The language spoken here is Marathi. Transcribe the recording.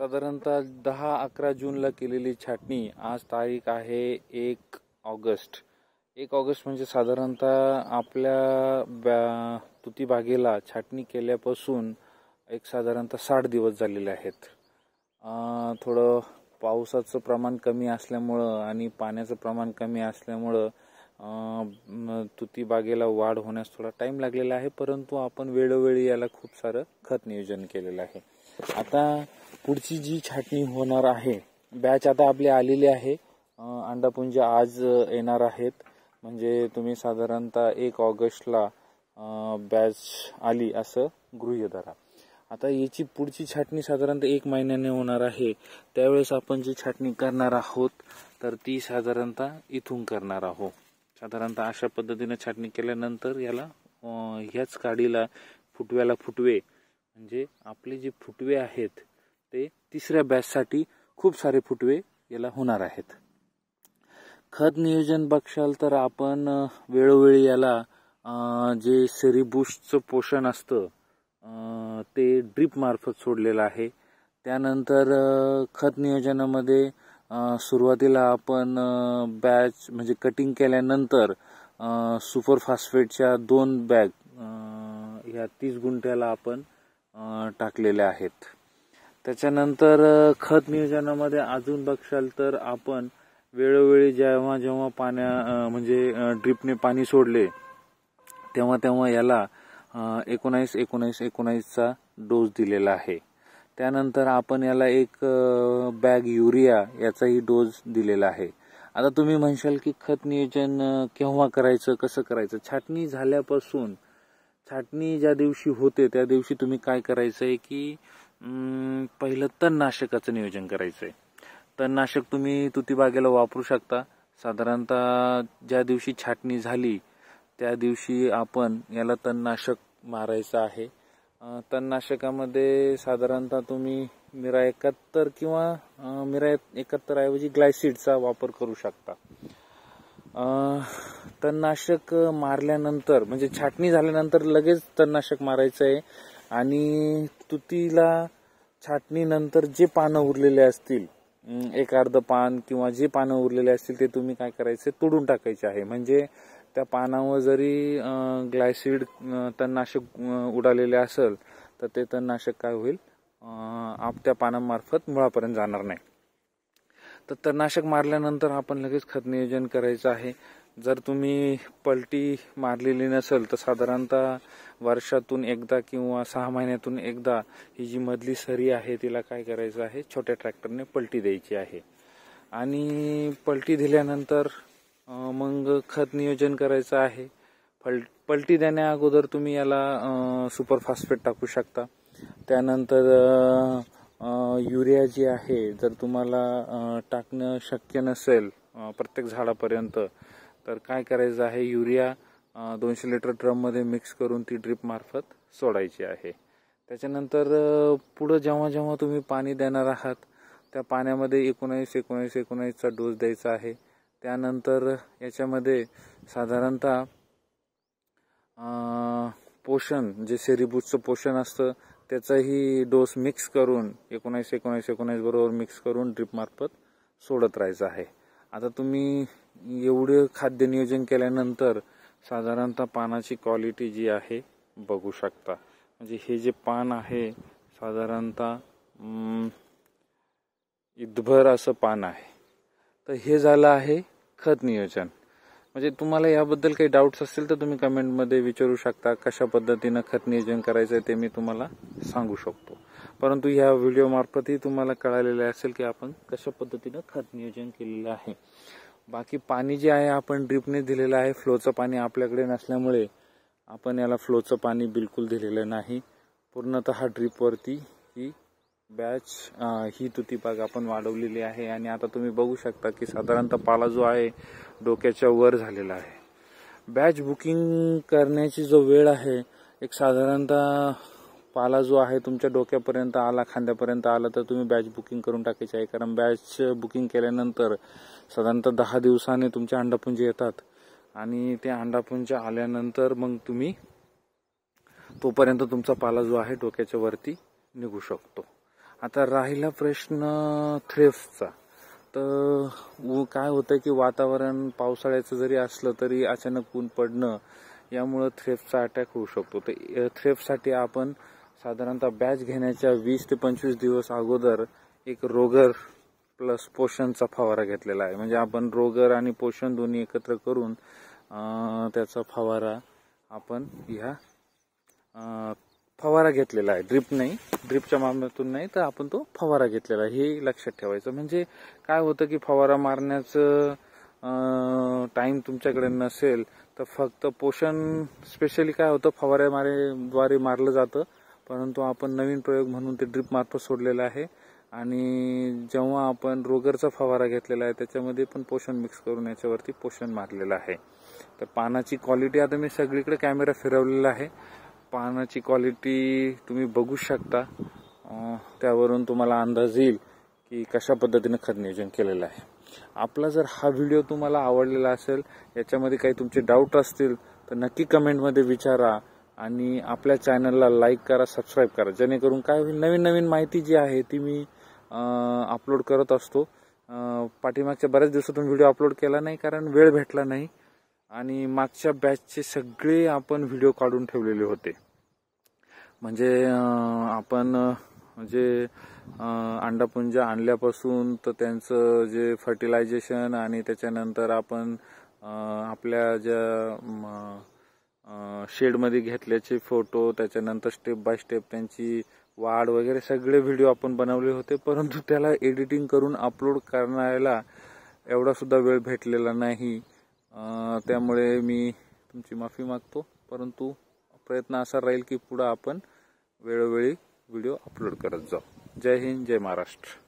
साधारणतः 10-11 जूनला केलेली छाटणी. आज तारीख आहे 1 ऑगस्ट. 1 ऑगस्ट म्हणजे साधारणतः आपल्या तुती बागेला छाटणी केल्यापासून एक साधारणतः 60 दिवस झालेले आहेत. थोडं पावसाचं प्रमाण कमी असल्यामुळं आणि पाण्याचं प्रमाण कमी असल्यामुळं तुती बागेला वाढ होण्यास थोडा टाइम लागलेला आहे, परंतु आपण वेळोवेळी याला खूप सारं खत नियोजन केलेलं आहे. आता पुढची जी छाटणी होणार आहे, बॅच आता आपली आलेली आहे. अंडापुंज आज येणार आहेत, म्हणजे तुम्ही साधारणतः 1 ऑगस्टला बॅच आली असं गृह्य धरा. आता याची पुढची छाटणी साधारणतः 1 महिन्याने होणार आहे. त्यावेळेस आपण जी छाटणी करणार आहोत तर ती साधारणतः इथून करणार आहोत. साधारणतः अशा पद्धतीने छाटणी केल्यानंतर याला ह्याच काडीला फुटव्याला फुटवे, म्हणजे आपले जे फुटवे आहेत ते तिसऱ्या बॅचसाठी खूप सारे फुटवे याला होणार आहेत. खत नियोजन बघशाल तर आपण वेळोवेळी याला जे सेरीबुशचं पोषण असतं ते ड्रीप मार्फत सोडलेलं आहे. त्यानंतर खत नियोजनामध्ये सुरुवातीला आपण बॅच म्हणजे कटिंग केल्यानंतर सुपर फॉस्फेटच्या 2 बॅग ह्या 30 गुंठ्याला आपण टाकलेल्या आहेत. त्याच्यानंतर खत नियोजनामध्ये अजून बघशाल तर आपण वेळोवेळी जेव्हा म्हणजे ड्रीपने पाणी सोडले तेव्हा याला 19-19-19चा डोस दिलेला आहे. त्यानंतर आपण याला 1 बॅग युरिया याचाही डोस दिलेला आहे. आता तुम्ही म्हणशाल की खत नियोजन केव्हा करायचं, कसं करायचं? छाटणी झाल्यापासून, छाटणी ज्या दिवशी होते त्या दिवशी तुम्ही काय करायचंय की पहिलं तणनाशकाचं नियोजन करायचंय. तणनाशक तुम्ही तुती बागेला वापरू शकता. साधारणतः ज्या दिवशी छाटणी झाली त्या दिवशी आपण याला तणनाशक मारायचं आहे. तणनाशकामध्ये साधारणतः तुम्ही मिरा 71 किंवा मिरा 71 ऐवजी ग्लायसिडचा वापर करू शकता. तणनाशक मारल्यानंतर म्हणजे छाटणी झाल्यानंतर लगेच तणनाशक मारायचं आहे. आणि तुतीला छाटणीनंतर जे पानं उरलेले असतील, एक अर्ध पान किंवा जे पानं उरलेले असतील ते तुम्ही काय करायचे, तोडून टाकायचे आहे. म्हणजे त्या पानावर जरी ग्लायसिड तणनाशक उडालेले असेल तर ते तणनाशक काय होईल, आपल्या पानांमार्फत मुळापर्यंत जाणार नाही. तर तणनाशक मारल्यानंतर आपण लगेच खत नियोजन करायचं आहे. जर तुम्ही पलटी मारलेली नसेल तर साधारणतः वर्षातून एकदा किंवा 6 महिन्यातून एकदा ही जी मधली सरी आहे तिला काय करायचं आहे, छोट्या ट्रॅक्टरने पलटी द्यायची आहे. आणि पलटी दिल्यानंतर मग खत नियोजन करायचं आहे. पलटी देण्या अगोदर तुम्ही याला सुपर फॉस्फेट टाकू शकता. त्यानंतर युरिया जी आहे, जर तुम्हाला टाकणं शक्य नसेल प्रत्येक झाडापर्यंत तर काय करायचं आहे, युरिया 200 लिटर ड्रममध्ये मिक्स करून ती ड्रीप मार्फत सोडायची आहे. त्याच्यानंतर पुढं जेव्हा तुम्ही पाणी देणार आहात त्या पाण्यामध्ये 19-19-19चा डोस द्यायचा आहे. त्यानंतर याच्यामध्ये साधारणतः पोषण जे सेरीबुशचं पोषण असतं त्याचाही डोस मिक्स करून 19-19-19 बरोबर मिक्स करून ड्रीप मार्फत सोडत राहायचं आहे. आता तुम्ही एवढे खाद्य नियोजन केल्यानंतर साधारणतः पानाची क्वालिटी जी आहे बघू शकता. म्हणजे हे जे पान आहे साधारणतः इतभर असं पान आहे. तर हे झालं आहे खत नियोजन. म्हणजे तुम्हाला याबद्दल काही डाऊट्स असतील तर तुम्ही कमेंटमध्ये विचारू शकता. कशा पद्धतीनं खत नियोजन करायचं ते मी तुम्हाला सांगू शकतो. परंतु या व्हिडिओ मार्फतही तुम्हाला कळालेलं असेल की आपण कशा पद्धतीनं खत नियोजन केलेलं आहे. बाकी पाणी जे आहे आपण ड्रीपने दिलेलं आहे. फ्लोचं पाणी आपल्याकडे नसल्यामुळे आपण याला फ्लोचं पाणी बिलकुल दिलेलं नाही. पूर्णतः ड्रीपवरती ही बॅच ही तुती बाग आपण वाढवलेली आहे. आणि आता तुम्ही बघू शकता की साधारणतः पाला जो आहे डोक्याच्या वर झालेला आहे. बॅच बुकिंग करण्याची जो वेळ आहे, एक साधारणतः पाला जो आहे तुमच्या डोक्यापर्यंत आला, खांद्यापर्यंत आला तर तुम्ही बॅच बुकिंग करून टाकायची आहे. कारण बॅच बुकिंग केल्यानंतर साधारणतः 10 दिवसाने तुमचे अंडापुंज येतात आणि ते अंडापुंज आल्यानंतर मग तुम्ही तोपर्यंत तुमचा पाला जो आहे डोक्याच्या वरती निघू शकतो. आता राहिला प्रश्न थ्रिप्सचा. तर काय होतं की वातावरण पावसाळ्याचं जरी असलं तरी अचानक ऊन पडणं यामुळं थ्रिप्सचा अटॅक होऊ शकतो. तर थ्रिप्ससाठी आपण साधारणतः बॅच घेण्याच्या 20 ते 25 दिवस अगोदर एक रोगर प्लस पोषणचा फवारा घेतलेला आहे. म्हणजे आपण रोगर आणि पोषण दोन्ही एकत्र करून त्याचा फवारा आपण ह्या फवारा घेतलेला आहे. ड्रिप नाही, ड्रिपच्या माध्यमातून नाही, तर आपण तो फवारा घेतलेला आहे हे लक्षात ठेवायचं. म्हणजे काय होतं की फवारा मारण्याचं टाइम तुमच्याकडे नसेल तर फक्त पोषण स्पेशली काय होतं फवाऱ्याद्वारे मारलं जातं, परंतु आपण नवीन प्रयोग म्हणून ते ड्रिप मार्फत सोडलेलं आहे. आणि जेव्हा आपण रोगरचा फवारा घेतलेला आहे त्याच्यामध्ये पण पोषण मिक्स करून याच्यावरती पोषण मारलेलं आहे. तर पानाची क्वालिटी आता मी सगळीकडे कॅमेरा फिरवलेला आहे. पानाची क्वालिटी तुम्ही बघू शकता, त्यावरून तुम्हाला अंदाज येईल की कशा पद्धतीने खत नियोजन केलेलं आहे. आपला जर हा व्हिडिओ तुम्हाला आवडलेला असेल, याच्यामध्ये काही तुमचे डाऊट असतील तर नक्की कमेंटमध्ये विचारा आणि आपल्या चॅनलला लाईक करा, सबस्क्राईब करा, जेणेकरून काय होईल नवीन नवीन माहिती जी आहे ती मी अपलोड करत असतो. पाठीमागच्या बऱ्याच दिवसातून व्हिडिओ अपलोड केला नाही कारण वेळ भेटला नाही आणि मागच्या बॅचचे सगळे आपण व्हिडिओ काढून ठेवलेले होते. म्हणजे आपण जे अंडापुंज आणल्यापासून तर त्यांचं जे फर्टिलायझेशन आणि त्याच्यानंतर आपण आपल्या ज्या शेडमध्ये घेतल्याचे फोटो, त्याच्यानंतर स्टेप बाय स्टेप त्यांची वाढ वगैरे सगळे व्हिडिओ आपण बनवले होते, परंतु त्याला एडिटिंग करून अपलोड करण्याला एवढा सुद्धा वेळ भेटलेला नाही. त्यामुळे मी तुमची माफी मागतो, परंतु प्रयत्न असा राहील की पुढे आपण वेळोवेळी व्हिडिओ अपलोड करत जाऊ. जय हिंद, जय महाराष्ट्र.